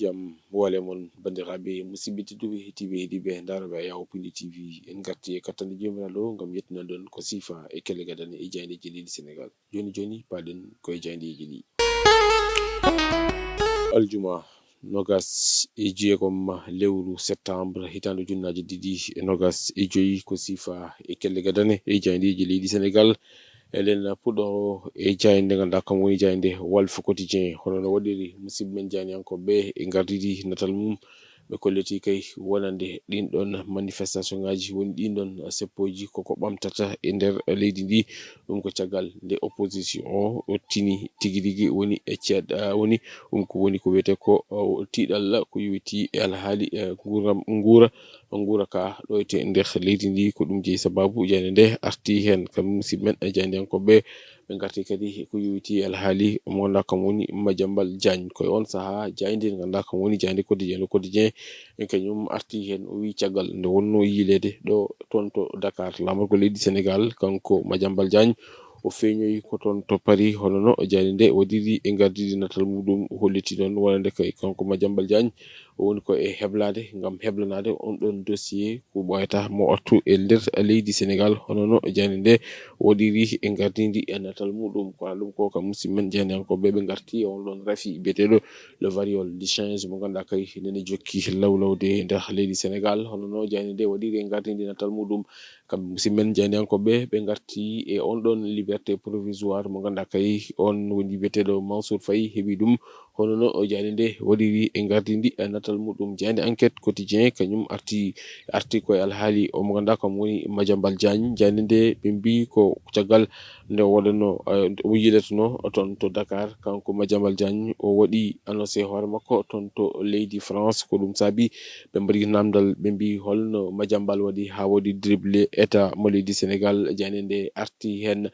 jam wole mon bandiraɓe musidɓe tedduɓe hettiɓe heeɗiɓe daroɓe Ayaw Pindi TV en garti e kattande jomiraɗo gam yettinandon ko sifa e kelle gadane e jaydeji leydi Sénégal joni paɗen koye jaydeji ɗi aljuma nogas e jeegom lewru septembre hitande ujunnaje ɗiɗi e nogas e joyi ko sifa e kelle gadane e jaydeji leydi Sénégal elen puɗɗo e jayde ganduɗa kam woni jayde Walf Quotidien hono no waɗiri musidɓe men janiyankoɓe e gardidi natal mum ɓe kolleti kay wonande ɗin ɗon manifestation ngaji woni ɗin ɗon seppoji koko ɓamtata e nder leydi ndi ɗum ko caggal nde opposition o tini tigui rigui woni e ceeɗa woni ɗum ko woni ko wiyete ko tiiɗalla ko yowiti e alhaali guura ka ɗo ete nder leydi ndi ko ɗum jeeyi sababu jayde nde arti hen kam musidɓe men e jaydiyankoɓe ɓe garti kadi ko yowiti alhaali mo ganduɗa kam woni Madiambal Diagne koye on saaha jayde ganduɗa kam woni jayde quotidien Le Quotidien kañum arti hen o wi caggal nde wonno yilede ɗo toon to Dakar lamorgo leydi Sénégal kanko Madiambal Diagne o feeñoyi ko toon to Paris hono no jayde nde waɗiri e gardidi natal muɗum holliti noon wonande kay kanko Madiambal Diagne o woni ko e heblade gam heblanade on ɗon dossier ko ɓoyata mo artu e nder leydi Sénégal hono no jayde nde waɗiri e gardidi e natal muɗum ko ɗum ko kam musidɓe men jeynayankoɓe ɓe garti e on ɗon rafi biyeteɗo le variole du change mo ganduɗa kay nene jokki lawlawde nder leydi Sénégal hono no jayde nde waɗiri e gardidi natal muɗum kam musidɓe men jeynayankoɓe ɓe garti e on ɗon liberté provisoire mo ganduɗa kay on woni biyeteɗo Mansour Faye heeɓi ɗum hono no jayde nde waɗiri e gardidi e natal muɗum jayde enquête quotidien kañum arti koye alhaali o mo ganduɗa kam woni Madiambal Diagne jayde nde ɓe mbi ko caggal nde waɗano o yiletono toon to Dakar kanko Madiambal Diagne o waɗi annoncé hoore makko toon to leydi France ko ɗum saabi ɓe mbaɗi namdal ɓe mbi holno Madiambal waɗi ha waɗi dribblé état mo leydi Sénégal jayde nde arti hen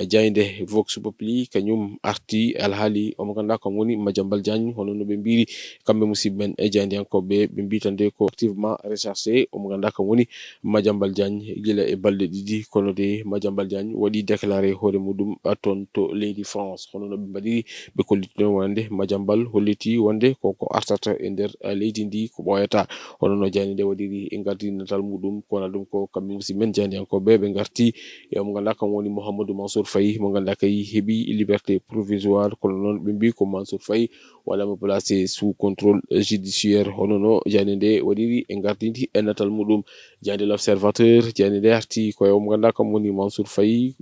jayde Vox Populi kañum arti alhaali omo ganduɗa kam woni Madiambal Diagne hono no ɓe mbiri kamɓe musidɓe men e jaydiyankoɓe ɓe mbitande ko activement recherché omo ganduɗa kam woni Madiambal Diagne guila e balɗe ɗiɗi kono de Madiambal Diagne waɗi déclaré hoore muɗum toon to leydi France hono no ɓe mbaɗiri ɓe kolliti ɗon wonande Madiambal holliti wonde koko artata e nder leydi ndi ko ɓoyata hono no jayde nde waɗiri e gardidi natal muɗum kono ɗum ko kamɓe musidɓe men jaydiyankoɓe ɓe garti e omo ganduɗa kam woni Mouhamadou Mansour Faye mo ganduɗa kay heeɓi liberté provisoire kono noon ɓe mbi ko Mansour Faye waɗama placé sous contrôle judiciaire hono no jayde nde waɗiri e gardidi e natal muɗum jayde l'observateur jayde nde arti koye omo ganduɗa kam woni Mansour Faye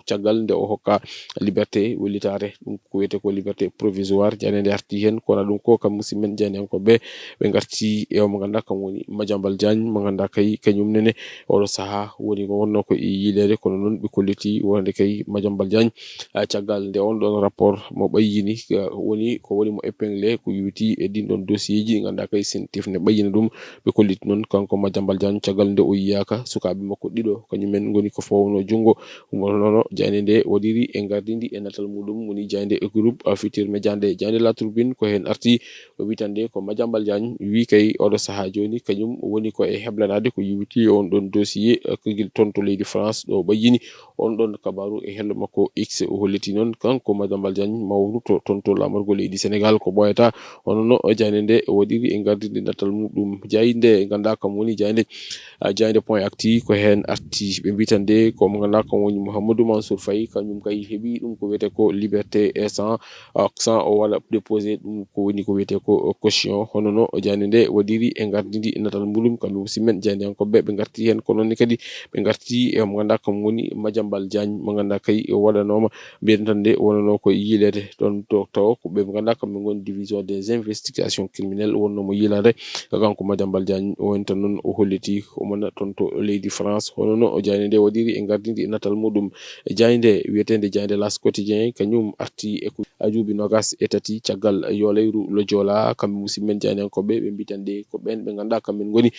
caggal nde o hokka liberté wellitare ɗum ko wiyete ko liberté provisoire jayde nde arti hen kono ɗum ko kam musidɓe men jeynayankoɓe ɓe garti e omo ganduɗa kam woni Madiambal Diagne mo ganduɗa kay kañum nene oɗo saaha woni ko wonno ko yilede kono noon ɓe kolliti wonde kay Madiambal Diagne caggal nde on ɗon rapport mo ɓayyini woni ko woni mo épinglé ko yowiti e ɗin ɗon dossier ji ganduɗa kay sentif ne ɓayyina ɗum ɓe kolliti noon kanko Madiambal Diagne caggal nde o yiyaka sukaɓe makko ɗiɗo kañumen goni ko fowno jungo nono jayde nde waɗiri e gardidi e natal muɗum woni jayde e groupe Futurs Médias nde jayde La Tribune ko hen arti o witande ko Madiambal Diagne wi kay oɗo saaha joni kañum woni ko e heblanade ko yowiti on ɗon dossier kogil toon to leydi France ɗo ɓayyini on ɗon kabaru e hello makko X o holliti noon kanko Madiambal Diagne mawru to toon to lamorgo leydi Sénégal ko ɓoyata hono no jayde nde waɗiri e gardidi natal muɗum jayde ganduɗa kam woni jayde point actu ko hen arti ɓe mbitande ko mo ganduɗa kam woni Mouhamadou Mansour Faye kañum kay heeɓi ɗum ko wiyete ko liberté et sans o waɗa déposé ɗum ko woni ko wiyete ko caution hono no jayde nde waɗiri e gardidi natal muɗum kamɓe musidɓe men jeynayankoɓe ɓe garti hen kono ni kadi ɓe garti e mo ganduɗa kam woni Madiambal Diagne mo ganduɗa kay waɗanoma mbiyatande wonano ko yilede ɗon to taw ko ɓe ganduɗa kamɓe gooni division des investigations criminelles wonnomo yilade kanko Madiambal Diagne o woni tan noon o holliti omona toon to leydi France hono no jayde nde waɗiri e gardidi natal muɗum jayde wiyetede jayde L'As Quotidien kañum arti e ko ajuuɓi nogas e tati caggal yo leyru lo Joola kamɓe musidɓe men jeynayankoɓe ɓe mbitande ko ɓen ɓe ganduɗa kamɓen goni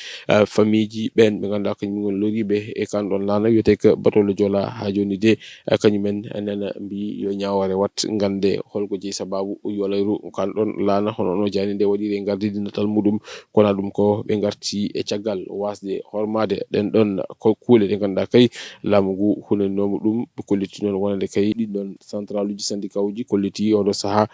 famille ji ɓen ɓe ganduɗa kañum goni loriɓe e kan ɗon lana wiyete ko bateau lo Joola ha joni de kañumen nana mbi yo ñawore wat gande holko jeeyi sababu yolayru kalɗon lana hono no jani nde waɗiri gardidi natal muɗum kona ɗum ko ɓe garti e caggal wasde hormade ɗen ɗon ko kuule ɗe ganduɗa kay laamu ngu hunannomo ɗum ɓe kolliti noon wonande kay ɗin ɗon central uji syndicat uji kolliti oɗo saaha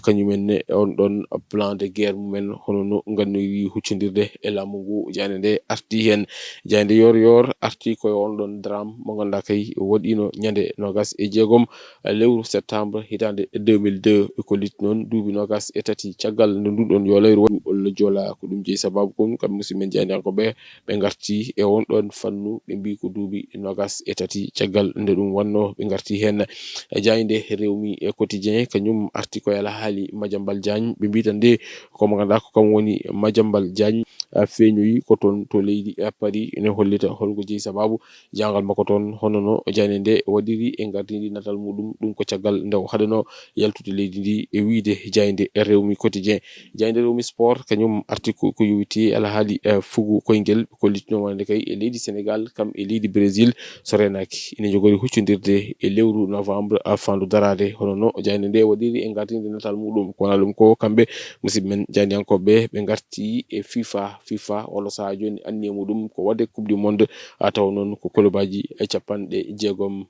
kañumenne on ɗon plan de guerre mumen hono no ganniri huccodirde e laamu ngu jande nde arti hen jande yor arti koye on ɗon drame mo ganduɗa kay waɗino ñande 26 lewru septembre hitande 2002 ɓe kolliti noon duuɓi 23 caggal nde nduɗon yolayru waɗi olla joola ko ɗum jeeyi sababu kon kamɓe musidɓe jandiyankoɓe ɓe garti e on ɗon fannu ɓe mbi ko duuɓi 23 caggal nde ɗum wanno ɓe garti hen jayde rewmi e quotidien kañum arti koye ala haali Madiambal Diagne ɓe mbi tan nde komo ganduɗa ko kam woni Madiambal Diagne feeñoyi ko toon to leydi Paris ene hollita holko jeeyi sababu jangal makko toon hono no jande nde waɗiri e gardidi natal muɗum ɗum ko caggal nde o haɗano yaltude leydi ndi e wiide jayde rewmi quotidien jayde rewmi sport kañum arti ko yowiti ala haali fugu koyngel kollitino wonande kay e leydi Sénégal kam e leydi Brésil so renaki ina jogori huccodirde e lewru novembre fandu darade hono no jayde nde waɗiri e gardidi natal muɗum kona ɗum ko kamɓe musidɓe men jandiyankoɓe ɓe garti e FIFA walla saha joni anni e muɗum ko wadde coupe du monde taw noon ko kolobaji 64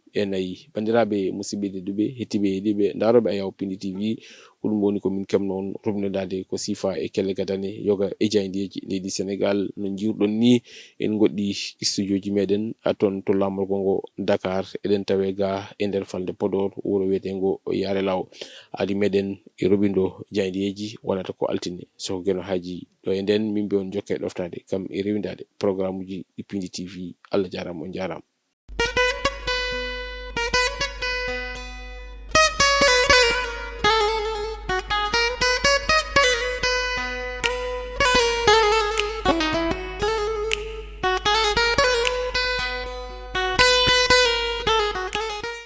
bandiraɓe musidɓe tedduɓe hettiɓe heeɗiɓe daroɓe Ayaw Pindi TV ko ɗum woni komin kemnon rumnedade ko siifa e kelle gadane yoga e jaydeji leydi Sénégal no jiruɗon ni en goɗɗi studio ji meɗen toon to lamorgo ngo Dakar eɗen tawe ga e nder falde Podor wuro wiyetengo Yaare Law adi meɗen e roɓindo jaydeji wonata ko altine soko gueno haji ɗo e nden min mbi on jokke ɗoftade kam e rewidade programme uji ɗi Pindi TV Allah jarama on jarama.